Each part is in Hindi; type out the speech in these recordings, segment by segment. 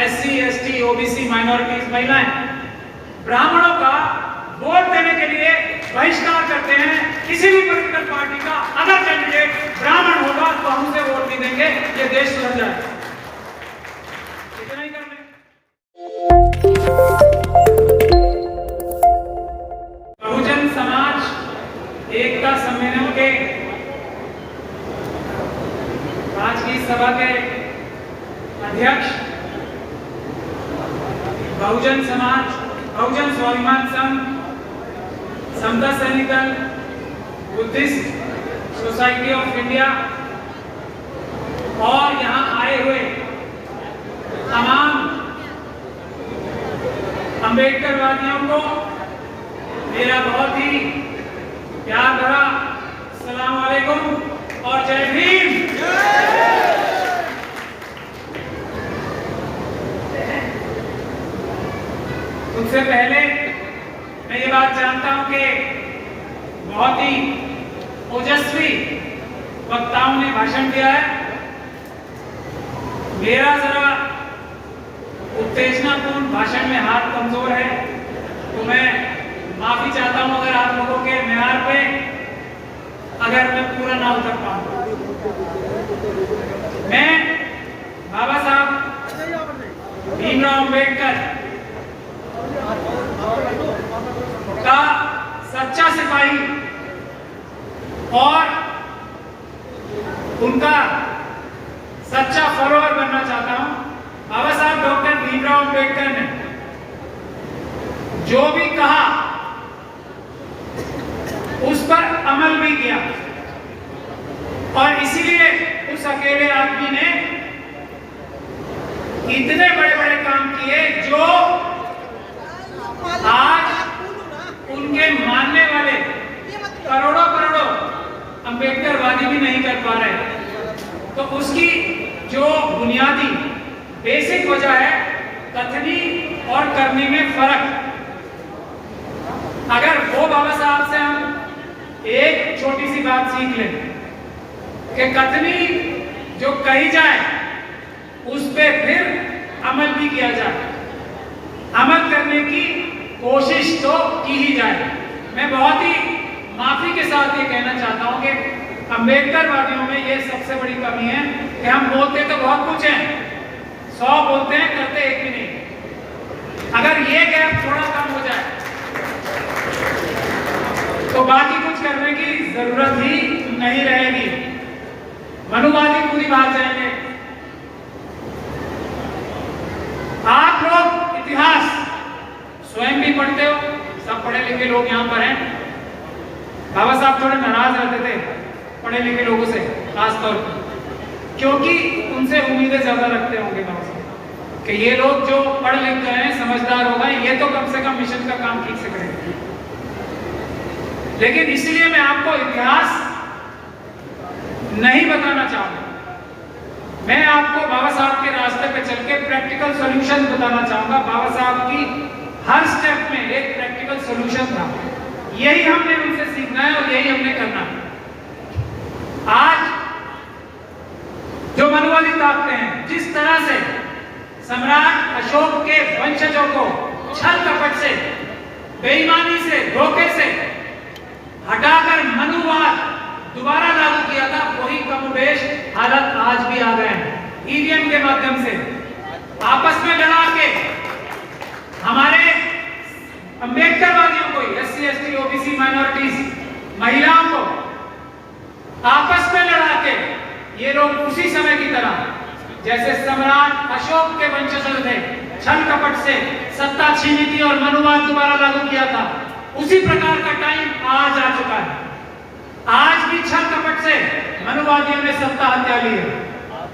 SC, ST, OBC, माइनॉरिटीज, महिलाएं, ब्राह्मणों का वोट देने के लिए बहिष्कार करते हैं। किसी भी पॉलिटिकल पार्टी का अगर कैंडिडेट ब्राह्मण होगा तो हम उसे वोट नहीं देंगे, ये देश सुधर जाए। इतना ही कर लें। बहुजन समाज एकता सम्मेलन के आज की सभा के अध्यक्ष बहुजन समाज, बहुजन स्वाभिमान संघ, समता सैनिक दल, बुद्धिस्ट सोसाइटी ऑफ इंडिया और यहाँ आए हुए तमाम अम्बेडकरवादियों को मेरा बहुत ही प्यार भरा अस्सलाम वालेकुम और जय भीम। उससे पहले मैं ये बात जानता हूं कि बहुत ही ओजस्वी वक्ताओं ने भाषण दिया है। मेरा जरा उत्तेजनापूर्ण भाषण में हाथ कमजोर है, तो मैं माफी चाहता हूं अगर आप लोगों के मेयार पे अगर मैं पूरा ना उतर पाऊं। मैं बाबा साहब भीमराव अम्बेडकर का सच्चा सिपाही और उनका सच्चा फॉलोअर बनना चाहता हूं। बाबा साहब डॉक्टर भीमराव अम्बेडकर ने जो भी कहा उस पर अमल भी किया और इसीलिए उस अकेले आदमी ने इतने बड़े बड़े काम किए जो आज उनके मानने वाले करोड़ों करोड़ों अम्बेडकरवादी भी नहीं कर पा रहे। तो उसकी जो बुनियादी बेसिक वजह है कथनी और करनी में फर्क। अगर वो बाबा साहब से हम एक छोटी सी बात सीख लें कि कथनी जो कही जाए उस पे फिर अमल भी किया जाए, अमल करने की कोशिश तो की ही जाए। मैं बहुत ही माफी के साथ ये कहना चाहता हूं कि अम्बेडकरवादियों में ये सबसे बड़ी कमी है कि हम बोलते तो बहुत कुछ हैं, 100 बोलते हैं, करते एक भी नहीं। अगर ये गैप थोड़ा कम हो जाए तो बाकी कुछ करने की जरूरत ही नहीं रहेगी। मनुवादी खुद ही भाग जाएंगे। आप लोग इतिहास स्वयं भी पढ़ते हो, सब पढ़े लिखे लोग यहाँ पर हैं। बाबा साहब थोड़े नाराज रहते थे पढ़े लिखे लोगों से, खासतौर पर क्योंकि उनसे उम्मीदें ज्यादा रखते होंगे बाबा साहब कि ये लोग जो पढ़ लिख गए हैं, समझदार हो गए, ये तो कम से कम मिशन का काम ठीक से करेंगे। लेकिन इसलिए मैं आपको इतिहास नहीं बताना चाहूंगा। मैं आपको बाबा साहब के रास्ते पे चल के प्रैक्टिकल सॉल्यूशन बताना चाहूंगा। बाबा साहब की हर स्टेप में एक प्रैक्टिकल सॉल्यूशन था। यही हमने उनसे सीखना है और यही हमने करना है। आज जो मनुवादी ताकतें हैं, जिस तरह से सम्राट अशोक के वंशजों को छल कपट से, बेईमानी से, धोखे से हटाकर मनुवाद दोबारा लागू किया था, वही कमोबेश हालत आज भी आ गए हैं। ईवीएम के माध्यम से आपस में लड़ा के हमारे अम्बेडकरवादियों को, SC, ST, OBC, माइनॉरिटीज, महिलाओं को आपस में लड़ा के ये लोग उसी समय की तरह जैसे सम्राट अशोक के वंशज थे, छल कपट से सत्ता छीनी थी और मनुवाद दोबारा लागू किया था, उसी प्रकार का टाइम आज आ चुका है। आज भी छल कपट से मनुवादियों ने सत्ता हत्या ली है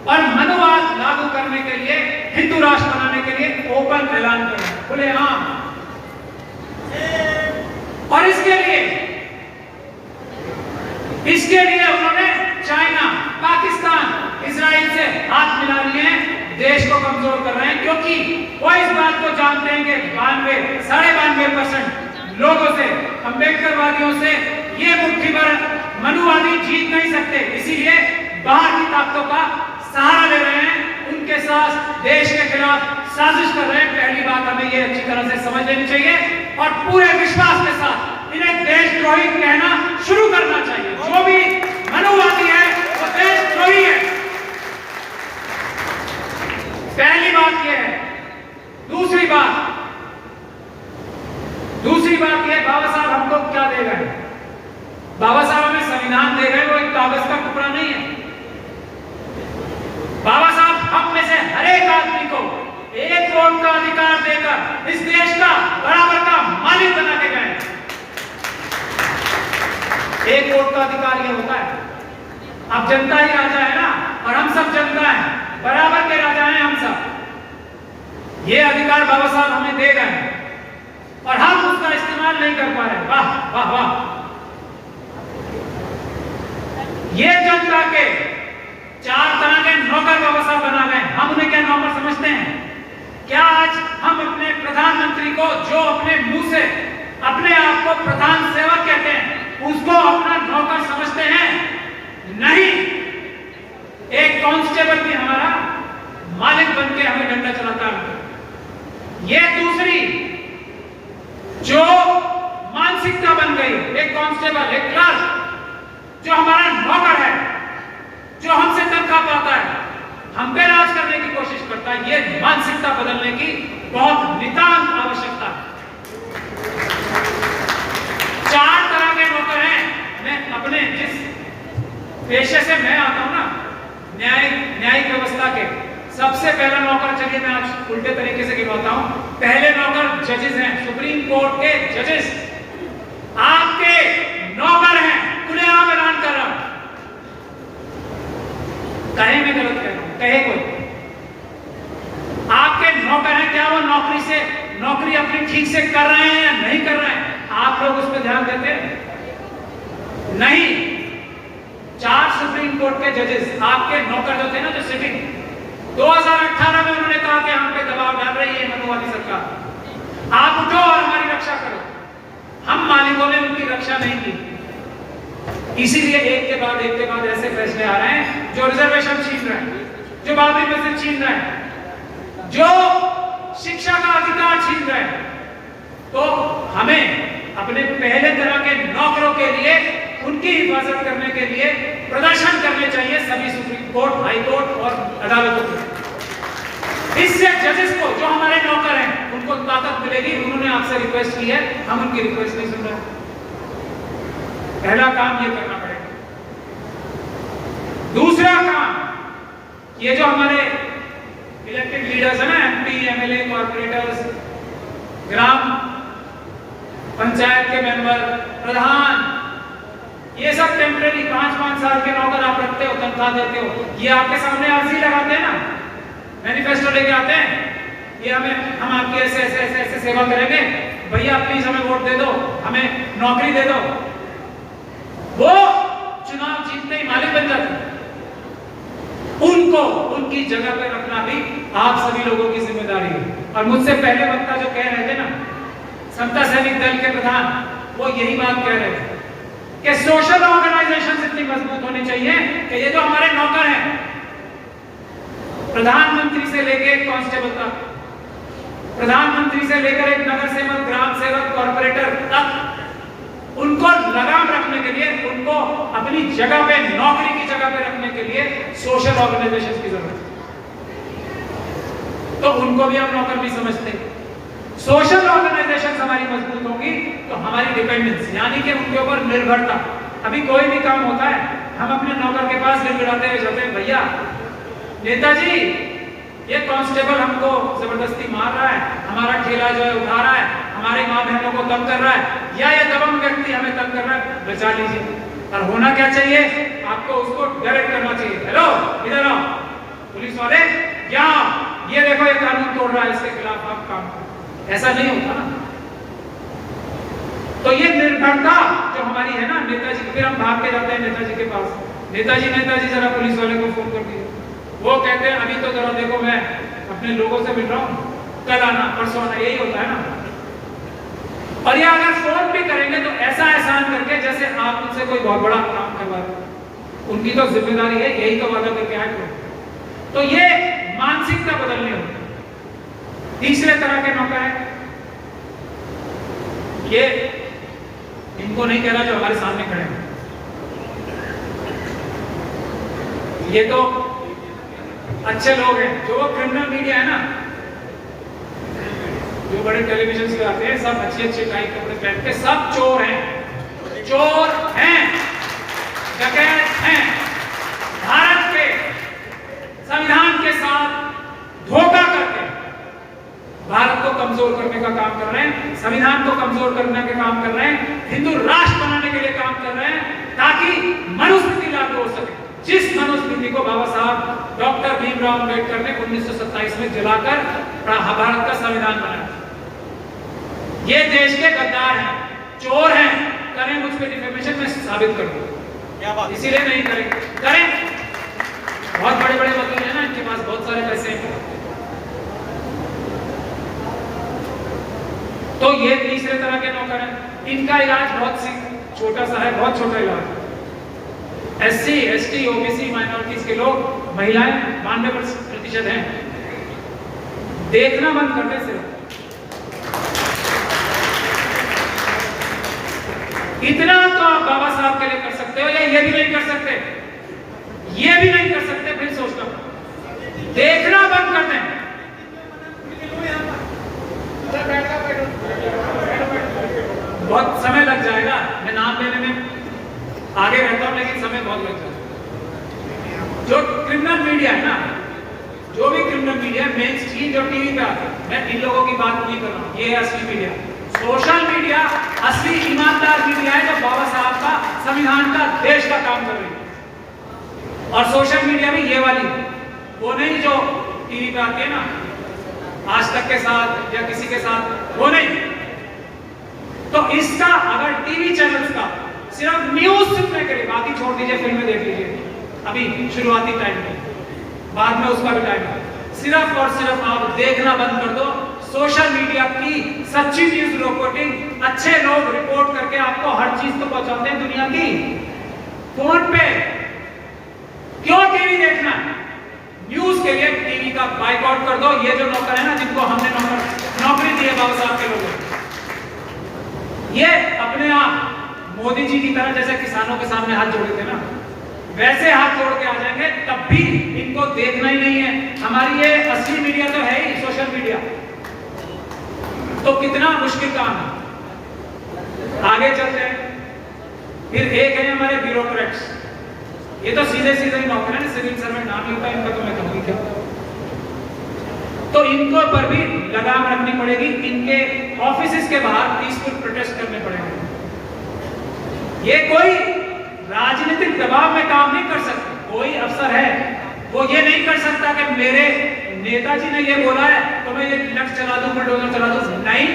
और मनुवाद लागू करने के लिए, हिंदू राष्ट्र बनाने के लिए ओपन ऐलान किया, खुलेआम। और इसके लिए उन्होंने चाइना, पाकिस्तान, इजराइल से हाथ मिला लिए हैं, देश को कमजोर कर रहे हैं, क्योंकि वो इस बात को जानते हैं कि 92-92.5% लोगों से, अम्बेडकरवादियों से ये मुट्ठी भर मनुवादी जीत नहीं सकते। इसीलिए बाहर की ताकतों का सहारा ले रहे हैं, उनके साथ देश के खिलाफ साजिश कर रहे हैं। पहली बात हमें ये अच्छी तरह से समझ लेनी चाहिए और पूरे विश्वास के साथ इन्हें देशद्रोही कहना शुरू करना चाहिए। जो भी मनुवादी है वो देशद्रोही है, पहली बात यह है। दूसरी बात यह, बाबा साहब हमको क्या दे रहे हैं? बाबा साहब हमें संविधान दे रहे हैं, वो एक कागज का टुकड़ा नहीं है। बाबा साहब हम में से हर एक आदमी को एक वोट का अधिकार देकर इस देश का बराबर का मालिक बना के गए। एक वोट का अधिकार ये होता है। अब जनता ही राजा है ना, और हम सब जनता है, बराबर के राजा हैं हम सब। ये अधिकार बाबा साहब हमें दे गए हैं और हम उसका इस्तेमाल नहीं कर पा रहे। वाह वाह वाह। ये जनता के 4 तरह के नौकर बाबा साहब बना गए। हम उन्हें क्या नौकर समझते हैं? क्या आज हम अपने प्रधानमंत्री को, जो अपने मुंह से अपने आप को प्रधान सेवक कहते हैं, उसको अपना नौकर समझते हैं? नहीं। एक कांस्टेबल भी हमारा मालिक बनके हमें डंडा चलाता है। ये दूसरी जो मानसिकता बन गई, एक कांस्टेबल, एक क्लर्क जो हमारा नौकर है, जो हमसे तनख्वाह पाता है, हम पे राज करने की कोशिश करता है, ये मानसिकता बदलने की बहुत नितांत आवश्यकता है। 4 तरह के नौकर हैं। मैं अपने जिस पेशे से मैं आता हूं ना, न्यायिक व्यवस्था के, सबसे पहला नौकर, चलिए मैं आज उल्टे तरीके से गिनवाता हूं। पहले नौकर जजेस हैं, सुप्रीम कोर्ट के जजेस आपके नौकर हैं। खुलेआम ऐलान कर रहा हूं, कहे मैं गलत कह रहा हूं, कहे कोई आपके नौकर हैं। क्या वो नौकरी अपनी ठीक से कर रहे हैं या नहीं कर रहे हैं? आप लोग उस पर ध्यान देते हैं? नहीं। 4 सुप्रीम कोर्ट के जजेस आपके नौकर जो थे ना, जो सिटिंग 2018 में उन्होंने कहा कि हम पे दबाव डाल रही है मनुवादी सरकार, आप उठो और हमारी रक्षा करो। हम मालिकों ने उनकी रक्षा नहीं की। इसीलिए एक के बाद ऐसे फैसले आ रहे हैं जो रिजर्वेशन छीन रहे हैं, जो बाबरी मस्जिद छीन रहे हैं, जो शिक्षा का अधिकार छीन रहे हैं। तो हमें अपने पहले तरह के नौकरों के लिए, उनकी हिफाजत करने के लिए प्रदर्शन करने चाहिए सभी सुप्रीम कोर्ट, हाई कोर्ट और अदालतों में। इससे जजेस को, जो हमारे नौकर हैं, उनको ताकत मिलेगी। उन्होंने आपसे रिक्वेस्ट की है, हम उनकी रिक्वेस्ट नहीं सुन रहे। पहला काम ये करना पड़ेगा। दूसरा काम, ये जो हमारे इलेक्टेड लीडर्स है ना, एमपी, एमएलए, कॉर्पोरेटर्स, ग्राम पंचायत के मेंबर, प्रधान, ये सब टेम्परेरी 5-5 साल के नौकर आप रखते हो, तनख्वाह देते हो। ये आपके सामने अर्जी लगाते हैं ना, मैनिफेस्टो लेके आते हैं, ये हम आपकी ऐसे सेवा करेंगे, भैया प्लीज हमें वोट दे दो, हमें नौकरी दे दो। वो चुनाव जीतते ही मालिक बन जाते हैं। उनको उनकी जगह पे रखना भी आप सभी लोगों की जिम्मेदारी है। और मुझसे पहले वक्ता जो कह रहे थे ना, समता सैनिक दल के प्रधान, वो यही बात कह रहे थे कि सोशल ऑर्गेनाइजेशन इतनी मजबूत होनी चाहिए कि ये जो हमारे नौकर हैं, प्रधानमंत्री से लेकर एक कांस्टेबल तक, प्रधानमंत्री से लेकर एक नगर सेवक, ग्राम सेवक, कॉर्पोरेटर तक, उनको लगाम रखने के लिए, उनको अपनी जगह पे, नौकरी की जगह पे रखने के लिए सोशल ऑर्गेनाइजेशन की जरूरत है। तो उनको भी हम नौकर नहीं समझते। सोशल ऑर्गेनाइजेशन हमारी मजबूत होगी तो हमारी डिपेंडेंस, यानी कि उनके ऊपर निर्भरता। अभी कोई भी काम होता है, हम अपने नौकर के पास गिड़गिड़ाते हुए जाते हैं, भैया नेताजी ये कांस्टेबल हमको जबरदस्ती मार रहा है, हमारा ठेला जो है उठा रहा है, हमारी माँ बहनों को तंग कर रहा है, या ये दबंग व्यक्ति हमें तंग कर रहा है, बचा लीजिए। और होना क्या चाहिए? आपको उसको डायरेक्ट करना चाहिए, हेलो इधर आओ पुलिस वाले, यहाँ ये देखो ये कानून तोड़ रहा है, इसके खिलाफ आप काम करो। ऐसा नहीं होता ना। तो ये निर्भरता जो हमारी है ना नेताजी, फिर हम भाग के जाते हैं नेताजी के पास, नेताजी जरा पुलिस वाले को फोन कर दिए, वो कहते हैं अभी तो जरा देखो मैं अपने लोगों से मिल रहा हूं, कल आना, परसों आना, यही होता है ना। और ये अगर फोन भी करेंगे तो ऐसा एहसान करके जैसे आप उनसे कोई बहुत बड़ा काम करवा रहे, उनकी तो जिम्मेदारी है, यही तो वादा करके आए थे। तो ये मानसिकता बदलनी होगी। तीसरे तरह के नौकर हैं, ये इनको नहीं कह रहा जो हमारे सामने खड़े हैं, ये तो अच्छे लोग हैं। जो क्रिमिनल मीडिया है ना, जो बड़े टेलीविजन से आते हैं, सब अच्छे अच्छे टाइप कपड़े पहन के, सब चोर हैं, चोर हैं, डकैत हैं, भारत के संविधान के साथ धोखा करके भारत को कमजोर करने का काम कर रहे हैं, संविधान को कमजोर करने के काम कर रहे हैं, हिंदू राष्ट्र बनाने के लिए काम कर रहे हैं, ताकि मनुस्मृति लागू हो सके। जिस मनुस्मृति को बाबा साहब डॉक्टर भीमराव अम्बेडकर ने 1927 में जलाकर भारत का संविधान बनाया। ये देश के गद्दार हैं, चोर हैं, करें मुझ पे डिफेमेशन में साबित कर दूं, क्या बात, इसीलिए नहीं करेंगे, करें। बहुत बड़े बड़े वकील हैं ना, इनके पास बहुत सारे पैसे हैं। तो ये तीसरे तरह के नौकर हैं, इनका इलाज बहुत छोटा सा है, बहुत छोटा इलाज। SC, ST, OBC माइनॉरिटीज के लोग, महिलाएं 92% हैं, देखना बंद करने से इतना तो आप बाबा साहब के लिए कर सकते हो, या ये भी नहीं कर सकते, ये भी नहीं कर सकते, फिर सोचना, देखना बंद कर दें। बहुत समय लग जाएगा, मैं नाम लेने में आगे रहता हूं, लेकिन समय बहुत लग जाएगा। जो क्रिमिनल मीडिया है ना, जो भी क्रिमिनल मीडिया है, मेन स्ट्रीम जो टीवी पे आते हैं, मैं इन लोगों की बात नहीं कर रहा हूं, ये है असली मीडिया। सोशल मीडिया असली ईमानदार मीडिया है, जो बाबा साहब का, संविधान का, देश का काम कर रही है। और सोशल मीडिया भी ये वाली, वो नहीं जो टीवी पे आती है ना, आज तक के साथ या किसी के साथ, वो नहीं। तो इसका अगर टीवी चैनल्स का सिर्फ न्यूज सुनने के लिए, बाकी छोड़ दीजिए, फिल्में देख लीजिए अभी शुरुआती टाइम में, बाद में उसका भी टाइम है, सिर्फ और सिर्फ आप देखना बंद कर दो। सोशल मीडिया की सच्ची न्यूज रिपोर्टिंग, अच्छे लोग रिपोर्ट करके आपको हर चीज तो पहुंचाते हैं दुनिया की, फोन पे। क्यों टीवी देखना? न्यूज के लिए टीवी का बाइकआउट कर दो। ये जो नौकर है ना, जिनको हमने नौकरी दी है बाबा साहब के लोगों, ये अपने आप मोदी जी की तरह जैसे किसानों के सामने हाथ जोड़े थे ना, वैसे हाथ जोड़ के आ जाएंगे, तब भी इनको देखना ही नहीं है। हमारी ये असली मीडिया तो है ही सोशल मीडिया, तो कितना मुश्किल काम है। आगे चलते हैं, फिर एक है हमारे ब्यूरोक्रेट्स, ये तो सीधे सीधे ही नौकर है, सिविल सर्वेंट नाम ही होता है इनका, तो मैं कहूंगी क्या, तो इनको पर भी लगाम रखनी पड़ेगी। इनके ऑफिस के बाहर पीसफुल प्रोटेस्ट करने पड़ेंगे। ये कोई राजनीतिक दबाव में काम नहीं कर सकते। कोई अफसर है, वो ये नहीं कर सकता कि मेरे नेताजी ने ये बोला है तो मैं ये लक्ष्य चला दूं, बुलडोजर चला दूं, नहीं।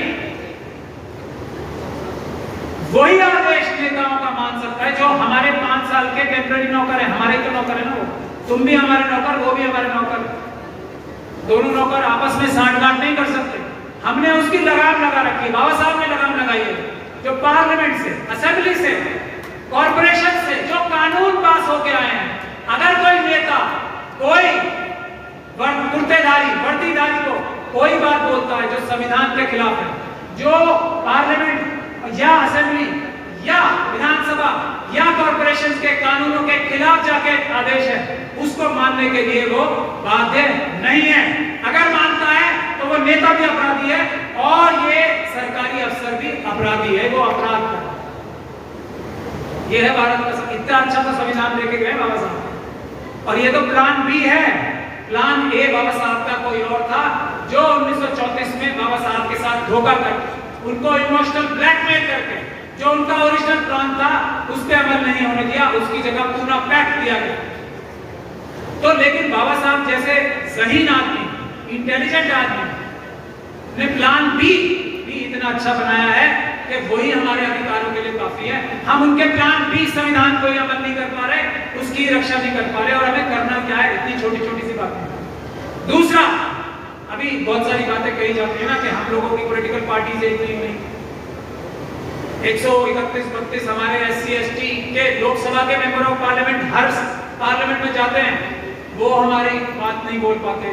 वही आदेश नेताओं का मान सकता है जो हमारे 5 साल के टेम्पररी नौकर है, हमारे तो नौकर है ना, वो तुम भी हमारे नौकर, वो भी हमारे नौकर, दोनों नौकर आपस में सांठगांठ नहीं कर सकते। हमने उसकी लगाम लगा रखी है, बाबा साहब ने लगाम लगाई है, जो पार्लियामेंट से, असेंबली से, कॉर्पोरेशन से जो कानून पास होके आए हैं। अगर कोई नेता कोई वर्दीधारी को कोई बात बोलता है जो संविधान के खिलाफ है, जो पार्लियामेंट या असेंबली या विधानसभा या कॉर्पोरेशन के कानूनों के खिलाफ जाके आदेश है, उसको मानने के लिए वो बाध्य नहीं है। अगर मानता है तो वो नेता भी अपराधी है और ये सरकारी अफसर भी अपराधी है, वो अपराध कर। ये है भारत का इतना अच्छा तो संविधान लेके गए बाबा साहब। और ये तो प्लान बी है। प्लान ए बाबा साहब का कोई और था, जो 1934 में बाबा साहब के साथ धोखा करके, उनको इमोशनल ब्लैकमेल करके जो उनका ओरिजिनल प्लान था उस पर अमल नहीं होने दिया, उसकी जगह पूरा पैक्ट दिया गया। तो लेकिन बाबा साहब जैसे ज़हीन आदमी, इंटेलिजेंट आदमी ने प्लान बी भी इतना अच्छा बनाया है कि वही हमारे अधिकारों के लिए काफी है। हम उनके प्लान बी संविधान को अमल नहीं कर पा रहे, उसकी रक्षा नहीं कर पा रहे, और हमें करना क्या है, इतनी छोटी छोटी सी बातें। दूसरा, अभी बहुत सारी बातें कही जाती है ना कि हम लोगों की पॉलिटिकल पार्टी से इतनी नहीं, 131-32 हमारे SC ST के लोकसभा के member of parliament her parliament में जाते हैं, वो हमारी बात नहीं बोल पाते।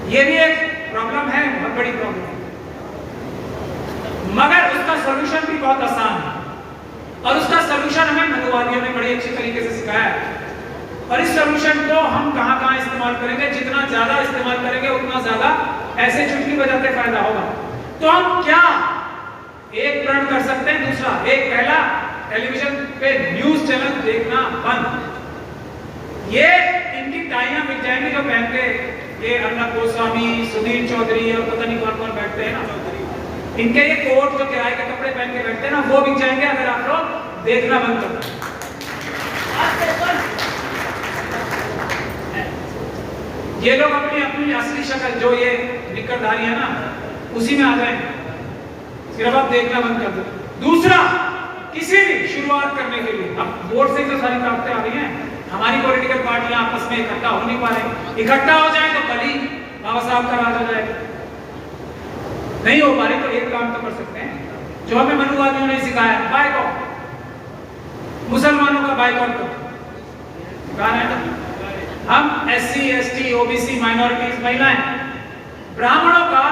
ये भी एक प्रॉब्लम है, बहुत बड़ी प्रॉब्लम है, मगर उसका सॉल्यूशन भी बहुत आसान है और उसका सॉल्यूशन हमें मनुवादियों ने बड़ी अच्छी तरीके से सिखाया है। और इस सॉल्यूशन को हम कहां-कहां इस्तेमाल करेंगे, जितना ज्यादा इस्तेमाल करेंगे उतना ज्यादा ऐसे चुटकी बजाते फायदा होगा। तो हम क्या एक प्रण कर सकते हैं। दूसरा, एक पहला, टेलीविजन पे न्यूज चैनल देखना बंद। ये इनकी टाइयां बिक जाएंगी जो पहन के ये अर्नब गोस्वामी, सुधीर चौधरी और पता नहीं कौन कौन बैठते हैं ना, इनके ये कोट जो किराए के कपड़े पहन के बैठते हैं ना, वो बिक जाएंगे अगर आप लोग देखना बंद कर दें। ये लोग अपनी अपनी असली शक्ल जो ये निकरधारी है ना, उसी में आ जाएंगे, सिर्फ आप देखना बंद कर दो। दूसरा, किसी भी शुरुआत करने के लिए, अब वोट से तो सारी ताकतें आ रही हैं, हमारी पॉलिटिकल पार्टियां आपस में इकट्ठा हो नहीं पा रही, इकट्ठा हो जाए तो कल ही बाबा साहब का राज हो जाएगा। नहीं हो पा रही तो एक काम तो कर सकते हैं जो हमें मनुवादियों ने सिखाया, बाइकॉट, मुसलमानों का बाइकॉट करो। कहा है ना, हम एससी, एसटी, ओबीसी, माइनॉरिटीज, महिलाएं, ब्राह्मणों का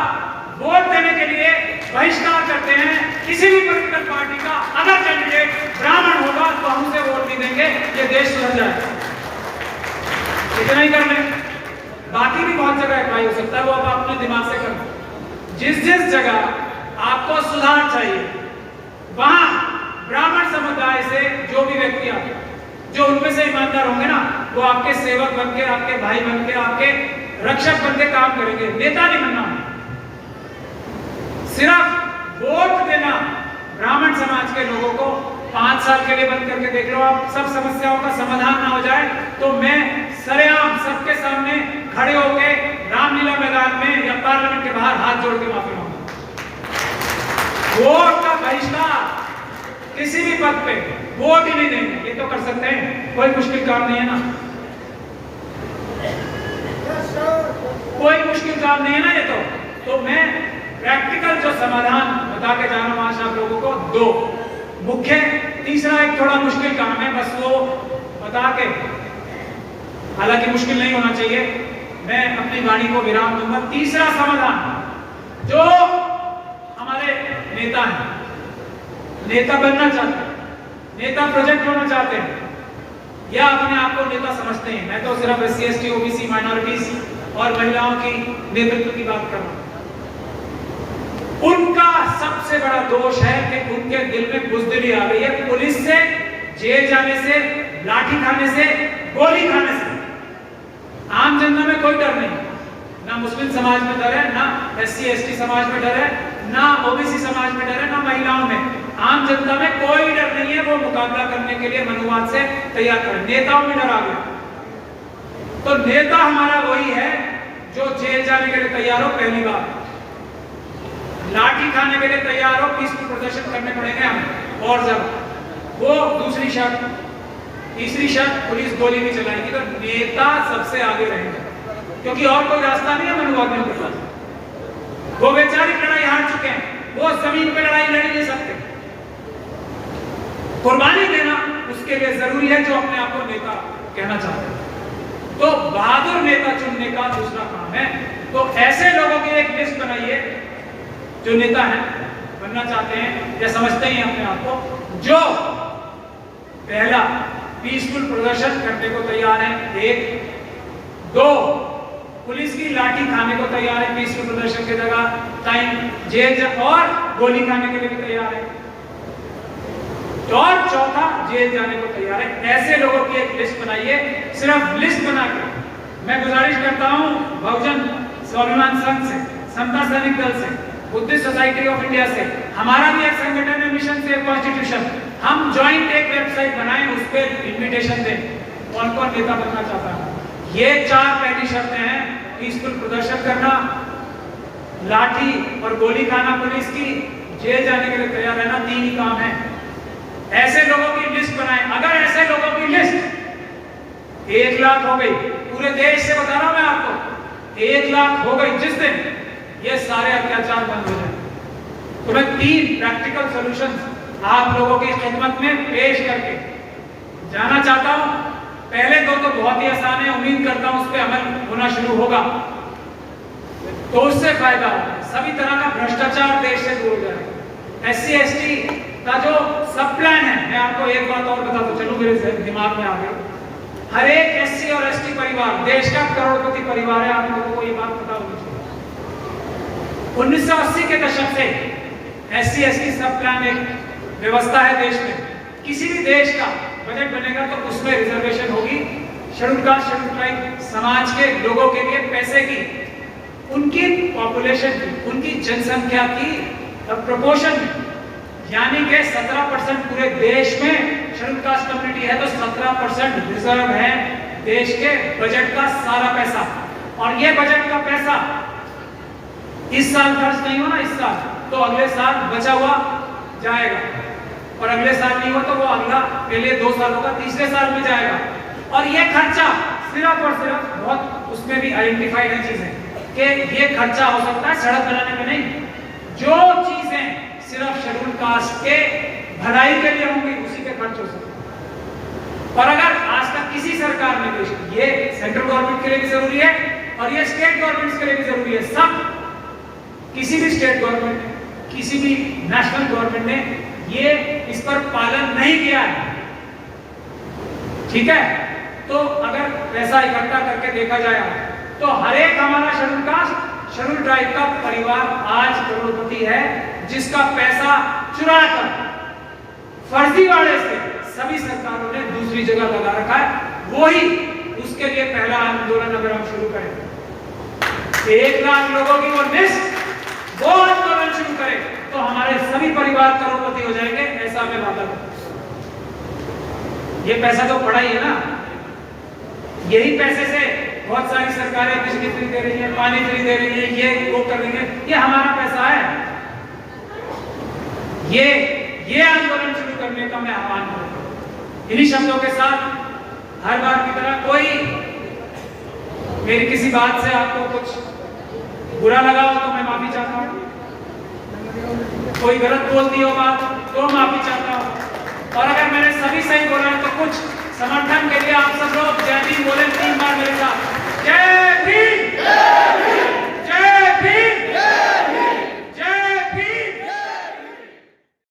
वोट देने के लिए बहिष्कार करते हैं। किसी भी पॉलिटिकल पार्टी का अगर कैंडिडेट ब्राह्मण होगा तो हम उसे वोट नहीं देंगे, ये देश सुधर जाएगा। इतना ही कर लें, बाकी भी बहुत जगह अप्लाई हो सकता है, वो आप अपने दिमाग से कर। जिस जिस जगह आपको सुधार चाहिए वहां ब्राह्मण समुदाय से जो भी व्यक्ति आते, जो उनमें से ईमानदार होंगे ना, वो आपके सेवक बनके, आपके भाई बनके, आपके रक्षक बनके काम करेंगे। नेता नहीं बनना, सिर्फ वोट देना। ब्राह्मण समाज के लोगों को 5 साल के लिए बंद करके देख लो, आप सब समस्याओं का समाधान ना हो जाए तो मैं सरेआम सबके सामने खड़े होके रामलीला मैदान में या पार्लियामेंट के बाहर हाथ जोड़ के माफी मांगूंगा। वोट का बहिष्कार किसी भी पद पे, वोट ही नहीं देंगे, ये तो कर सकते हैं, कोई मुश्किल काम नहीं है ना, कोई मुश्किल काम नहीं है ना ये तो मैं प्रैक्टिकल जो समाधान बता के जा रहा हूं आज आप लोगों को, 2 मुख्य, तीसरा एक थोड़ा मुश्किल काम है, बस वो बता के, हालांकि मुश्किल नहीं होना चाहिए, मैं अपनी वाणी को विराम दूंगा। तीसरा समाधान, जो हमारे नेता हैं, नेता बनना चाहते हैं, नेता प्रोजेक्ट होना चाहते हैं या अपने आप को नेता समझते हैं, मैं तो सिर्फ एससी, एसटी, ओबीसी, माइनॉरिटीज और महिलाओं की नेतृत्व की बात कर रहा हूं। उनका सबसे बड़ा दोष है कि उनके दिल में बुज़दिली आ गई है पुलिस से, जेल जाने से, लाठी खाने से, गोली खाने से। आम जनता में कोई डर नहीं, ना मुस्लिम समाज में डर है, ना एससी, एसटी समाज में डर है, ना ओबीसी समाज में डर है, ना महिलाओं में। आम जनता में कोई डर नहीं है, वो मुकाबला करने के लिए मनुवाद से तैयार कर। नेताओं में डर आ गया, तो नेता हमारा वही है जो जेल जाने के लिए तैयार हो, पहली बात, लाठी खाने के लिए तैयार हो, पीसफुल प्रदर्शन करने पड़ेंगे हमें और ज्यादा, वो दूसरी शर्त। तीसरी शर्त, पुलिस गोली भी चलाएगी तो नेता सबसे आगे रहेगा, क्योंकि और कोई रास्ता नहीं है मनुवादियों के पास। वो वैचारिक लड़ाई हार चुके हैं, वो जमीन पे लड़ाई लड़ नहीं सकते। कुर्बानी देना उसके लिए जरूरी है जो अपने आप को नेता कहना चाहते हैं। तो बहादुर नेता चुनने का दूसरा काम है, तो ऐसे लोगों की एक लिस्ट बनाइए जो नेता हैं, बनना चाहते हैं या समझते हैं अपने आप को, जो पहला पीसफुल प्रदर्शन करने को तैयार है, 1, 2 पुलिस की लाठी खाने को तैयार है पीसफुल प्रदर्शन की जगह, टाइम जेल और गोली खाने के लिए भी तैयार है, और चौथा जेल जाने को तैयार है। ऐसे लोगों की एक लिस्ट बनाइए। सिर्फ लिस्ट बनाकर मैं गुजारिश करता हूं बहुजन स्वाभिमान संघ से, समता सैनिक दल से, बुद्धिस्ट सोसाइटी ऑफ इंडिया से, हमारा भी एक संगठन है मिशन सेव कॉन्स्टिट्यूशन, हम ज्वाइंट एक वेबसाइट बनाएं, उस पर इन्विटेशन दें कौन कौन नेता बनना चाहता है। ये 4 पहली शर्तें हैं, पीसफुल प्रदर्शन करना, लाठी और गोली खाना पुलिस की, जेल जाने के लिए तैयार रहना, 3 ही काम है। ऐसे लोगों की लिस्ट बनाएं। अगर ऐसे लोगों की लिस्ट 1 लाख हो गई, पूरे देश से बता रहा हूं मैं आपको, 1 लाख हो गई, जिस दिन ये सारे अत्याचार बंद हो जाए, तो मैं 3 प्रैक्टिकल सॉल्यूशंस आप लोगों की खिदमत में पेश करके जाना चाहता हूं। पहले दो तो बहुत ही आसान है, उम्मीद करता हूं उस पर अमल होना शुरू होगा तो उससे फायदा होगा। सभी तरह का भ्रष्टाचार देश से दूर हो जाएगा। SC ST का जो सब प्लान है, मैं आपको एक बात और बता दूं, चलो मेरे दिमाग में आ गई। हर एक SC और ST परिवार देश का करोड़पति परिवार है, आप लोगों को ये बात पता होनी चाहिए। 1980 के दशक से SC ST सब प्लान एक व्यवस्था है देश में। किसी भी देश का बजट बनेगा तो उसमें रिजर्वेशन होगी शेड्यूल कास्ट शेड्यूल ट्राइब समाज के लोगों के लिए पैसे की, उनकी पॉपुलेशन की, उनकी जनसंख्या की प्रोपोर्शन में, यानी कि 17% पूरे देश में शेड्यूल कास्ट कम्युनिटी है तो 17% रिजर्व है देश के बजट का सारा पैसा। और ये बजट का पैसा इस साल खर्च नहीं होना, इस साल तो अगले साल बचा हुआ जाएगा, और अगले साल नहीं हुआ तो वो अगला पहले 2 साल होगा, तीसरे साल में जाएगा। और ये खर्चा सिर्फ और सिर्फ बहुत उसमें भी आइडेंटिफाइड है चीजें कि ये खर्चा हो सकता है सड़क बनाने में नहीं, जो चीजें सिर्फ शेड्यूल कास्ट के भलाई के लिए होंगी उसी पे खर्च हो सकता है। और अगर आज तक किसी सरकार ने, ये सेंट्रल गवर्नमेंट के लिए भी जरूरी है और ये स्टेट गवर्नमेंट के लिए भी जरूरी है, सब किसी भी स्टेट गवर्नमेंट ने, किसी भी नेशनल गवर्नमेंट ने ये इस पर पालन नहीं किया है, ठीक है। तो अगर पैसा इकट्ठा करके देखा जाए तो हर एक हमारा शेड्यूल कास्ट शेड्यूल ट्राइब का परिवार आज करोड़पति है, जिसका पैसा चुरा कर फर्जीवाड़े से सभी सरकारों ने दूसरी जगह लगा रखा है। वही उसके लिए पहला आंदोलन अगर हम शुरू करें, 1 लाख लोगों की वो लिस्ट, वो आंदोलन शुरू करें तो हमारे सभी परिवार करोड़पति हो जाएंगे, ऐसा मैं वादा करता हूं। ये पैसा तो पड़ा ही है ना, यही पैसे से बहुत सारी सरकारें बिजली फ्री दे रही है, पानी फ्री दे रही है, ये वो कर रही है, ये हमारा पैसा है। ये आंदोलन शुरू करने का मैं आह्वान करता हूं। इन्हीं शब्दों के साथ हर बार की तरह, कोई मेरी किसी बात से आपको कुछ बुरा लगा हो तो मैं माफी चाहता हूं, कोई गलत बोल दी हो बात तो माफी चाहता हूं, और अगर मैंने सभी सही बोला है तो कुछ समर्थन के लिए आप सब लोग जय भीम बोले।